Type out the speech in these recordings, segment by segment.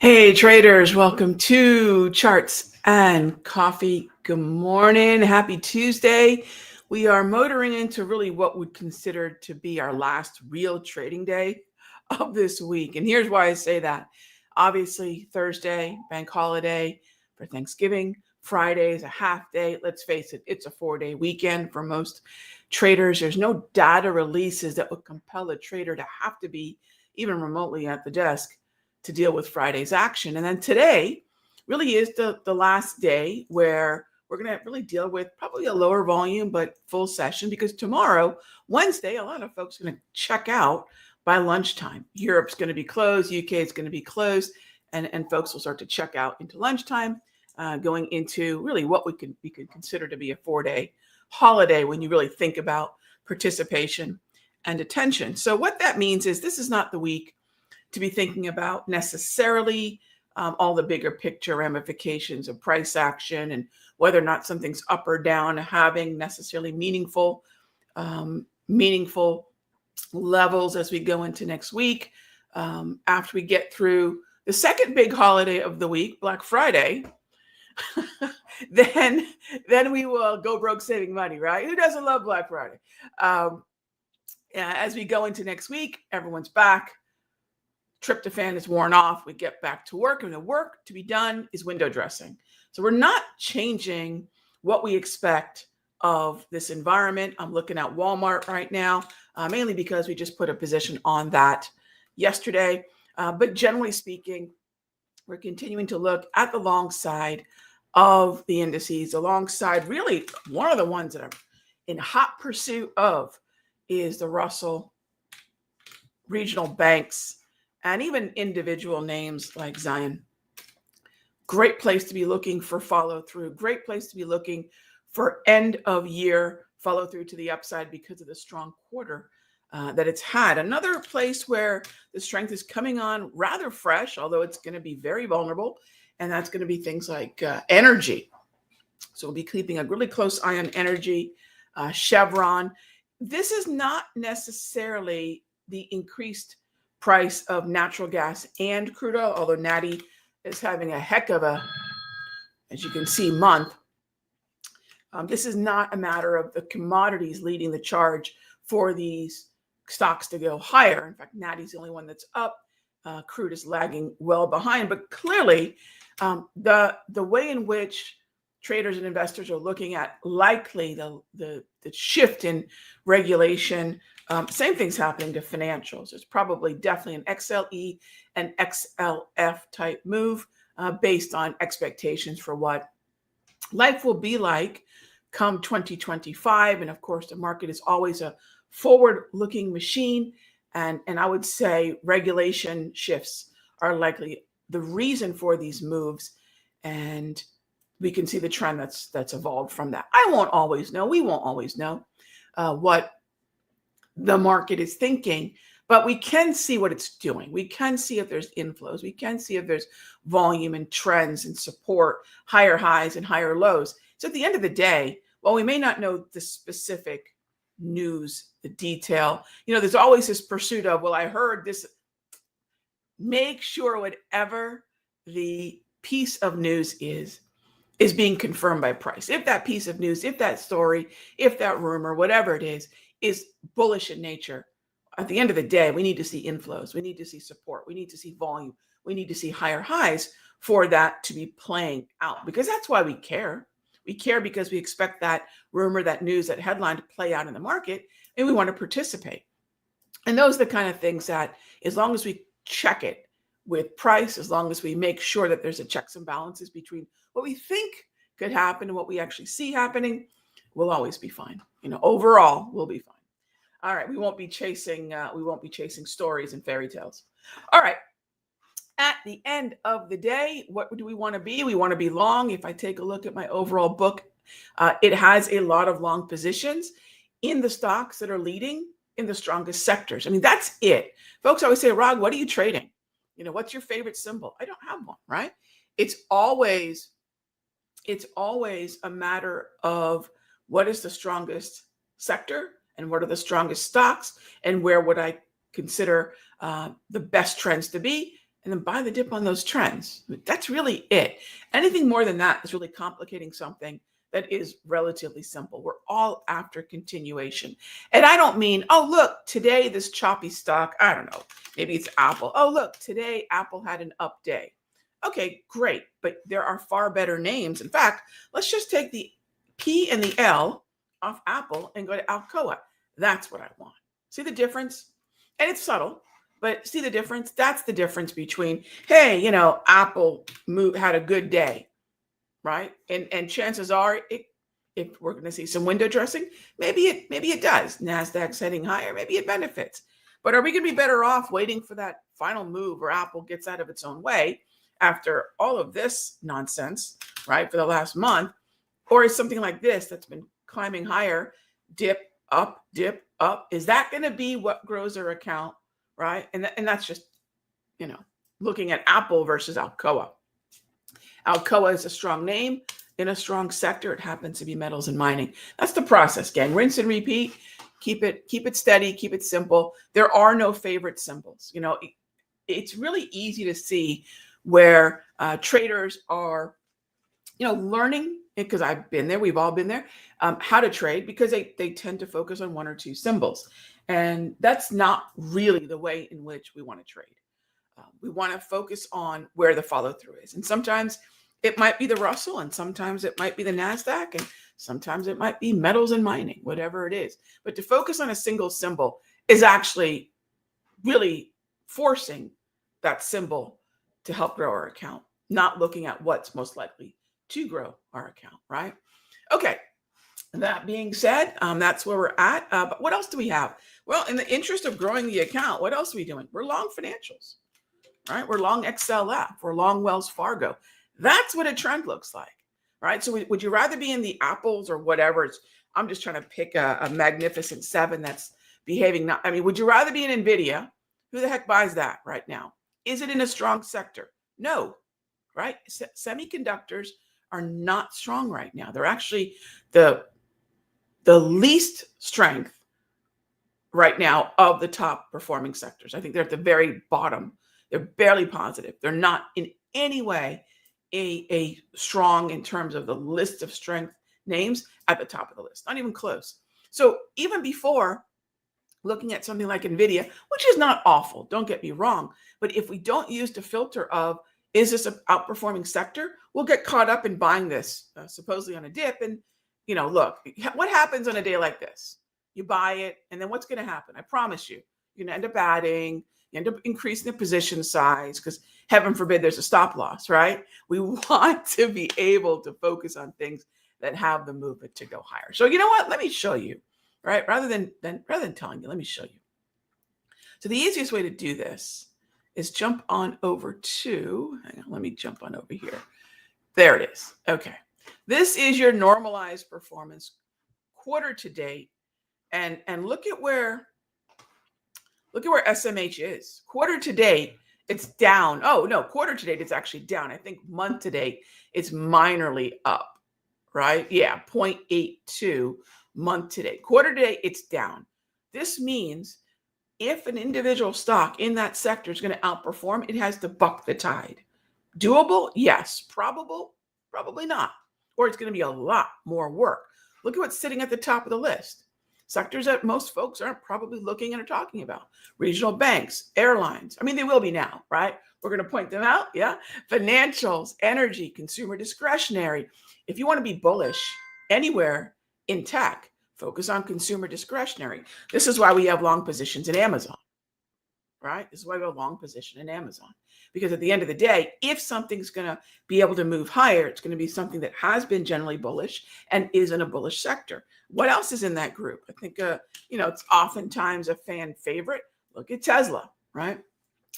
Hey traders, welcome to Charts and Coffee. Good morning. Happy Tuesday. We are motoring into really what we'd consider to be our last real trading day of this week. And here's why I say that. Obviously, Thursday, bank holiday for Thanksgiving. Friday is a half day. Let's face it, it's a 4-day weekend for most traders. There's no data releases that would compel a trader to have to be even remotely at the desk to deal with Friday's action. And then today really is the last day where we're going to really deal with probably a lower volume, but full session, because tomorrow, Wednesday, a lot of folks are going to check out by lunchtime. Europe's going to be closed, UK is going to be closed, and folks will start to check out into lunchtime, going into really what we could consider to be a 4-day holiday when you really think about participation and attention. So what that means is this is not the week to be thinking about necessarily all the bigger picture ramifications of price action and whether or not something's up or down, having necessarily meaningful levels as we go into next week. After we get through the second big holiday of the week, Black Friday, then we will go broke saving money, right? Who doesn't love Black Friday? As we go into next week, everyone's back. Tryptophan is worn off. We get back to work, and the work to be done is window dressing. So we're not changing what we expect of this environment. I'm looking at Walmart right now, mainly because we just put a position on that yesterday. But generally speaking, we're continuing to look at the long side of the indices, alongside really one of the ones that I'm in hot pursuit of is the Russell regional banks, and even individual names like Zion. Great place to be looking for follow through. Great place to be looking for end of year follow through to the upside because of the strong quarter that it's had. Another place where the strength is coming on rather fresh, although it's going to be very vulnerable, and that's going to be things like energy. So we'll be keeping a really close eye on energy, Chevron. This is not necessarily the increased price of natural gas and crude oil, although Natty is having a heck of a, as you can see, month. This is not a matter of the commodities leading the charge for these stocks to go higher. In fact, Natty's the only one that's up. Crude is lagging well behind, but clearly the way in which traders and investors are looking at likely the shift in regulation. Same thing's happening to financials. There's probably definitely an XLE and XLF type move based on expectations for what life will be like come 2025. And of course, the market is always a forward-looking machine. And I would say regulation shifts are likely the reason for these moves. And we can see the trend that's evolved from that. I won't always know. We won't always know what the market is thinking, but we can see what it's doing. We can see if there's inflows. We can see if there's volume and trends and support, higher highs and higher lows. So at the end of the day, while we may not know the specific news, the detail, there's always this pursuit of, well, I heard this. Make sure whatever the piece of news is being confirmed by price. If that piece of news, if that story, if that rumor, whatever it is bullish in nature, at the end of the day, we need to see inflows. We need to see support. We need to see volume. We need to see higher highs for that to be playing out, because that's why we care. We care because we expect that rumor, that news, that headline to play out in the market, and we want to participate. And those are the kind of things that, as long as we check it with price, as long as we make sure that there's a checks and balances between what we think could happen and what we actually see happening, we'll always be fine. Overall, we'll be fine. All right, we won't be chasing stories and fairy tales. All right. At the end of the day, what do we want to be? We want to be long. If I take a look at my overall book, it has a lot of long positions in the stocks that are leading in the strongest sectors. I mean, that's it. Folks always say, Rag, what are you trading? What's your favorite symbol? I don't have one, right? It's always a matter of what is the strongest sector and what are the strongest stocks and where would I consider the best trends to be. and then buy the dip on those trends. That's really it. Anything more than that is really complicating something that is relatively simple. We're all after continuation. And I don't mean, oh, look, today this choppy stock, I don't know, maybe it's Apple. Oh, look, today Apple had an up day. Okay, great. But there are far better names. In fact, let's just take the P and the L off Apple and go to Alcoa. That's what I want. See the difference? And it's subtle, but see the difference? That's the difference between, hey, Apple had a good day, right? And chances are, if we're going to see some window dressing, maybe it does. Nasdaq's heading higher, maybe it benefits. But are we going to be better off waiting for that final move where Apple gets out of its own way after all of this nonsense, right, for the last month? Or is something like this that's been climbing higher, dip up, is that going to be what grows our account, right? And that's just, looking at Apple versus Alcoa. Alcoa is a strong name in a strong sector. It happens to be metals and mining. That's the process, gang. Rinse and repeat. Keep it steady. Keep it simple. There are no favorite symbols. It's really easy to see where traders are, learning, because I've been there, we've all been there, how to trade, because they tend to focus on one or two symbols. And that's not really the way in which we want to trade. We want to focus on where the follow through is. And sometimes it might be the Russell, and sometimes it might be the NASDAQ, and sometimes it might be metals and mining, whatever it is. But to focus on a single symbol is actually really forcing that symbol to help grow our account, not looking at what's most likely to grow our account, right? Okay. That being said, that's where we're at. But what else do we have? Well, in the interest of growing the account, what else are we doing? We're long financials, right? We're long XLF. We're long Wells Fargo. That's what a trend looks like, right? So would you rather be in the Apples or whatever? I'm just trying to pick a magnificent seven that's behaving. Would you rather be in NVIDIA? Who the heck buys that right now? Is it in a strong sector? No, right? Semiconductors are not strong right now. They're actually the least strength right now of the top performing sectors. I think they're at the very bottom. They're barely positive. They're not in any way a strong in terms of the list of strength names at the top of the list, not even close. So even before looking at something like NVIDIA, which is not awful, don't get me wrong, but if we don't use the filter of, is this an outperforming sector, we'll get caught up in buying this supposedly on a dip. And, look, what happens on a day like this? You buy it, and then what's going to happen? I promise you, you're going to end up adding, you end up increasing the position size, because heaven forbid there's a stop loss, right? We want to be able to focus on things that have the movement to go higher. So you know what? Let me show you, right? Rather than telling you, let me show you. So the easiest way to do this is jump on over to, hang on, let me jump on over here. There it is. Okay. This is your normalized performance quarter to date. And look at where SMH is. Quarter to date, it's down. Oh, no, quarter to date, it's actually down. I think month to date, it's minorly up, right? Yeah, 0.82 month to date. Quarter to date, it's down. This means if an individual stock in that sector is going to outperform, it has to buck the tide. Doable? Yes. Probable? Probably not. Or it's going to be a lot more work. Look at what's sitting at the top of the list. Sectors that most folks aren't probably looking at or talking about. Regional banks, airlines. They will be now, right? We're going to point them out. Yeah. Financials, energy, consumer discretionary. If you want to be bullish anywhere in tech, focus on consumer discretionary. This is why we have long positions in Amazon, right? This is why we have a long position in Amazon. Because at the end of the day, if something's going to be able to move higher, it's going to be something that has been generally bullish and is in a bullish sector. What else is in that group? I think, it's oftentimes a fan favorite. Look at Tesla, right?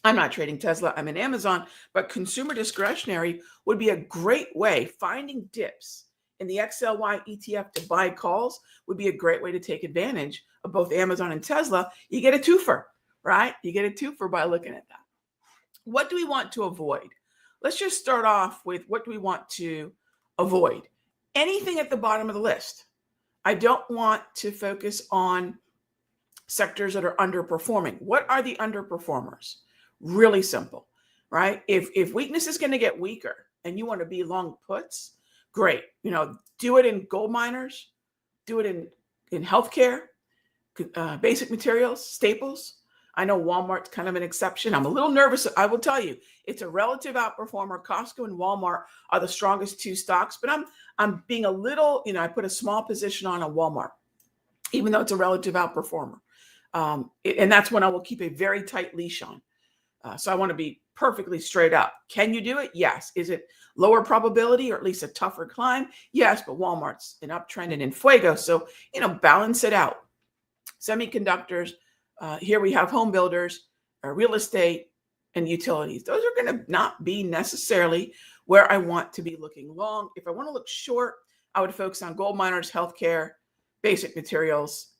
I'm not trading Tesla. I'm in Amazon, but consumer discretionary would be a great way. Finding dips in the XLY ETF to buy calls would be a great way to take advantage of both Amazon and Tesla. You get a twofer, right? You get a twofer by looking at that. What do we want to avoid? Let's just start off with what do we want to avoid? Anything at the bottom of the list. I don't want to focus on sectors that are underperforming. What are the underperformers? Really simple, right? If weakness is going to get weaker and you want to be long puts, great. Do it in gold miners, do it in healthcare, basic materials, staples. I know Walmart's kind of an exception. I'm a little nervous. I will tell you, it's a relative outperformer. Costco and Walmart are the strongest two stocks, but I'm being a little, I put a small position on a Walmart, even though it's a relative outperformer. And that's when I will keep a very tight leash on. So I want to be perfectly straight up. Can you do it? Yes. Is it lower probability or at least a tougher climb? Yes, but Walmart's an uptrend and in fuego. So, balance it out. Semiconductors, here we have home builders, real estate, and utilities. Those are going to not be necessarily where I want to be looking long. If I want to look short, I would focus on gold miners, healthcare, basic materials.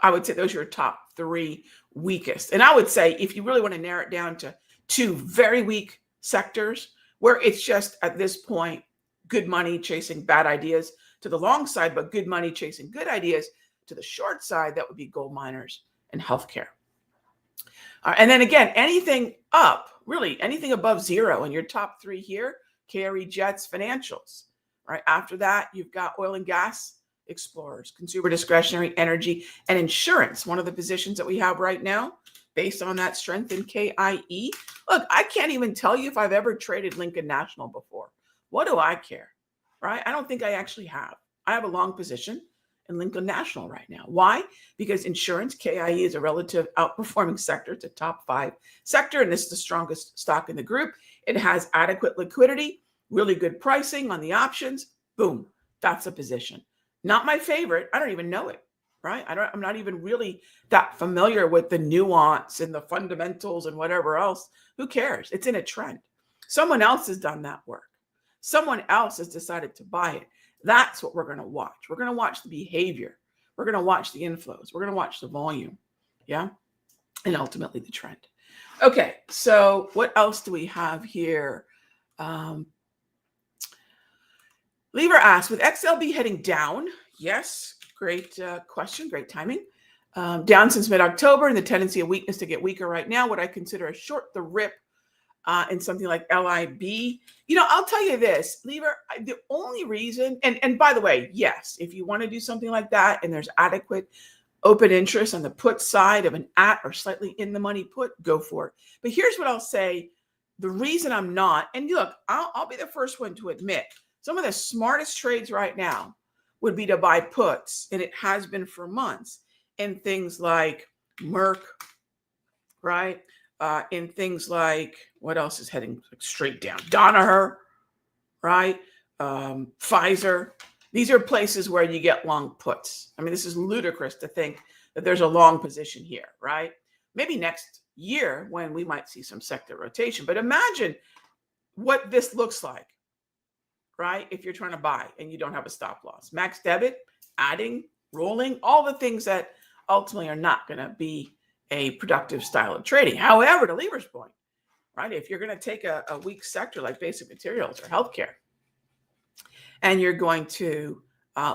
I would say those are your top three weakest. And I would say if you really want to narrow it down to two very weak sectors where it's just at this point, good money chasing bad ideas to the long side, but good money chasing good ideas to the short side, that would be gold miners and healthcare. And then again, anything up, really anything above zero in your top three here, carry jets, financials. Right after that, you've got oil and gas, explorers, consumer discretionary, energy, and insurance. One of the positions that we have right now, based on that strength in KIE. Look, I can't even tell you if I've ever traded Lincoln National before. What do I care, right? I don't think I actually have. I have a long position in Lincoln National right now. Why? Because insurance, KIE, is a relative outperforming sector. It's a top 5 sector, and this is the strongest stock in the group. It has adequate liquidity, really good pricing on the options. Boom, that's a position. Not my favorite. I don't even know it, right? I'm not even really that familiar with the nuance and the fundamentals and whatever else. Who cares? It's in a trend. Someone else has done that work. Someone else has decided to buy it. That's what we're going to watch. We're going to watch the behavior. We're going to watch the inflows. We're going to watch the volume. Yeah. And ultimately the trend. Okay. So what else do we have here? Lever asks, with XLB heading down? Yes. Great question. Great timing. Down since mid-October and the tendency of weakness to get weaker right now. Would I consider a short the rip in something like LIB? I'll tell you this, Lever, the only reason, and by the way, yes, if you want to do something like that and there's adequate open interest on the put side of an at or slightly in the money put, go for it. But here's what I'll say. The reason I'm not, and look, I'll be the first one to admit, some of the smartest trades right now would be to buy puts, and it has been for months, in things like Merck, right? In things like, what else is heading straight down? Danaher, right? Pfizer. These are places where you get long puts. I mean, this is ludicrous to think that there's a long position here, right? Maybe next year when we might see some sector rotation. But imagine what this looks like, right? If you're trying to buy and you don't have a stop loss. Max debit, adding, rolling, all the things that ultimately are not going to be a productive style of trading. However, to Lever's point, right? If you're going to take a weak sector like basic materials or healthcare, and you're going to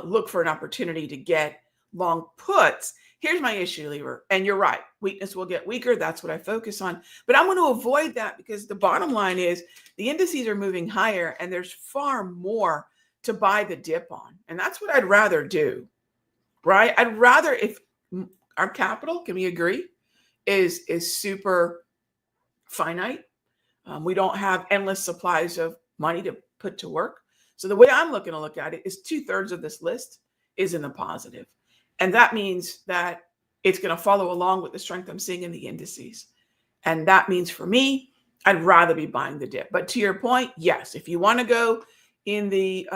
look for an opportunity to get long puts, here's my issue, Lever. And you're right, weakness will get weaker. That's what I focus on. But I'm going to avoid that because the bottom line is the indices are moving higher and there's far more to buy the dip on. And that's what I'd rather do, right? I'd rather, if our capital, can we agree, is super finite. We don't have endless supplies of money to put to work. So the way I'm looking to look at it is 2/3 of this list is in the positive. And that means that it's going to follow along with the strength I'm seeing in the indices. And that means for me, I'd rather be buying the dip. But to your point, yes, if you want to go in the,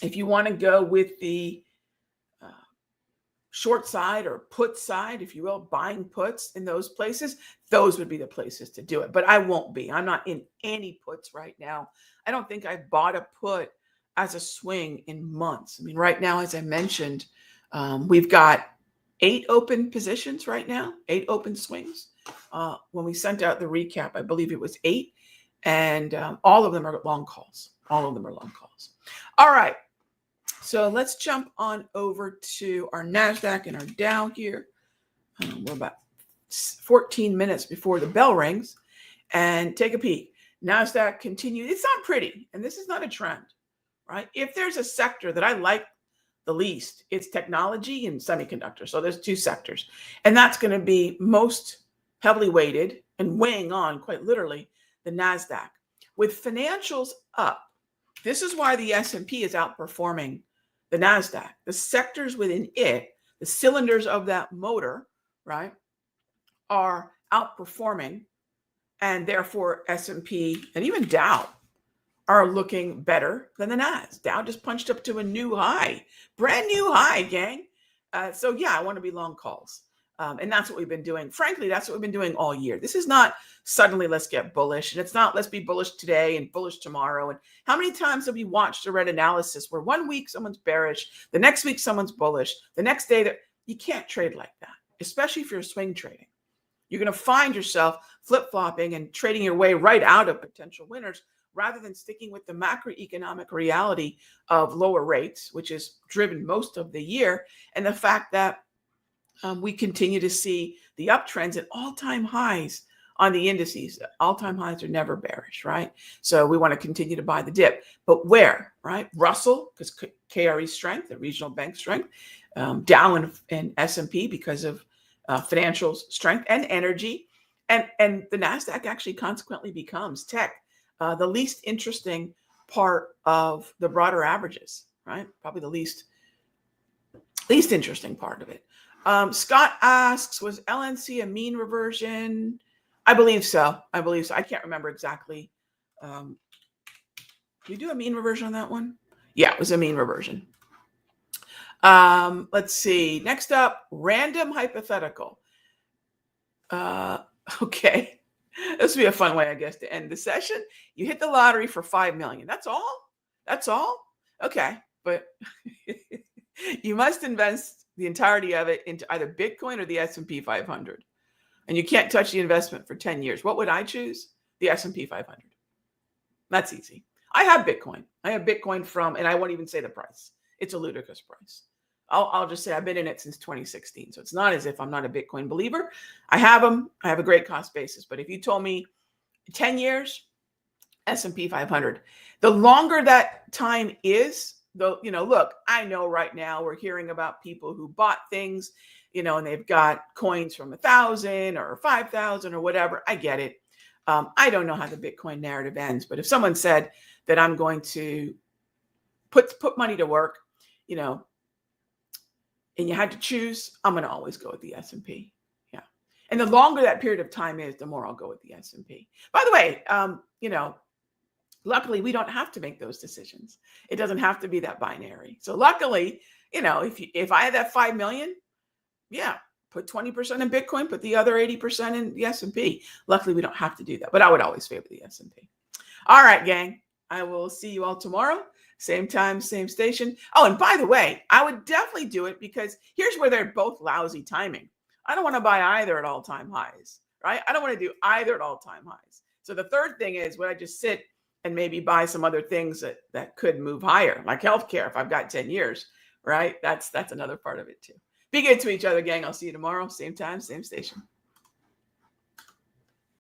if you want to go with the short side or put side, if you will, buying puts in those places, those would be the places to do it. But I won't be. I'm not in any puts right now. I don't think I've bought a put as a swing in months. I mean, right now, as I mentioned, we've got 8 open positions right now, 8 open swings. When we sent out the recap, I believe it was 8, and all of them are long calls. All of them are long calls. All right. So let's jump on over to our NASDAQ and our Dow here. We're about 14 minutes before the bell rings. and take a peek. NASDAQ continued. It's not pretty, and this is not a trend, right? If there's a sector that I like the least, it's technology and semiconductor. So there's two sectors, and that's going to be most heavily weighted and weighing on, quite literally, the NASDAQ. With financials up, this is why the S&P is outperforming the NASDAQ. The sectors within it, the cylinders of that motor, right, are outperforming, and therefore S&P and even Dow are looking better than the Nas. Dow just punched up to a new high, brand new high, gang. So yeah, I want to be long calls. And that's what we've been doing. Frankly, that's what we've been doing all year. This is not suddenly let's get bullish. And it's not let's be bullish today and bullish tomorrow. And how many times have we watched or read analysis where one week someone's bearish, the next week someone's bullish, the next day that you can't trade like that, especially if you're swing trading. You're going to find yourself flip-flopping and trading your way right out of potential winners rather than sticking with the macroeconomic reality of lower rates, which is driven most of the year, and the fact that we continue to see the uptrends at all-time highs on the indices. All-time highs are never bearish, right? So we want to continue to buy the dip. But where, right? Russell, because KRE strength, the regional bank strength, Dow and S&P because of financials strength and energy. And the NASDAQ actually consequently becomes tech, the least interesting part of the broader averages, right? Probably the least interesting part of it. Scott asks, was LNC a mean reversion? I believe so. I can't remember exactly. Did we do a mean reversion on that one? Yeah, it was a mean reversion. Let's see. Next up, random hypothetical. Okay. This would be a fun way, I guess, to end the session. You hit the lottery for $5 million. That's all? Okay. But you must invest the entirety of it into either Bitcoin or the S&P 500. And you can't touch the investment for 10 years. What would I choose? The S&P 500. That's easy. I have Bitcoin. And I won't even say the price. It's a ludicrous price. I'll just say I've been in it since 2016. So it's not as if I'm not a Bitcoin believer. I have them. I have a great cost basis. But if you told me 10 years, S&P 500, the longer that time is, though, look, I know right now we're hearing about people who bought things, and they've got coins from 1,000 or 5,000 or whatever. I get it. I don't know how the Bitcoin narrative ends, but if someone said that I'm going to put money to work, and you had to choose, I'm going to always go with the S&P. Yeah. And the longer that period of time is, the more I'll go with the S&P. By the way, luckily we don't have to make those decisions. It doesn't have to be that binary. So luckily, if I had that 5 million, yeah, put 20% in Bitcoin, put the other 80% in the S&P. Luckily, we don't have to do that, but I would always favor the S&P. All right, gang. I will see you all tomorrow. Same time, same station. Oh, and by the way, I would definitely do it because here's where they're both lousy timing. I don't want to buy either at all-time highs, right? I don't want to do either at all-time highs. So the third thing is, would I just sit and maybe buy some other things that could move higher, like healthcare if I've got 10 years, right? That's another part of it too. Be good to each other, gang. I'll see you tomorrow. Same time, same station.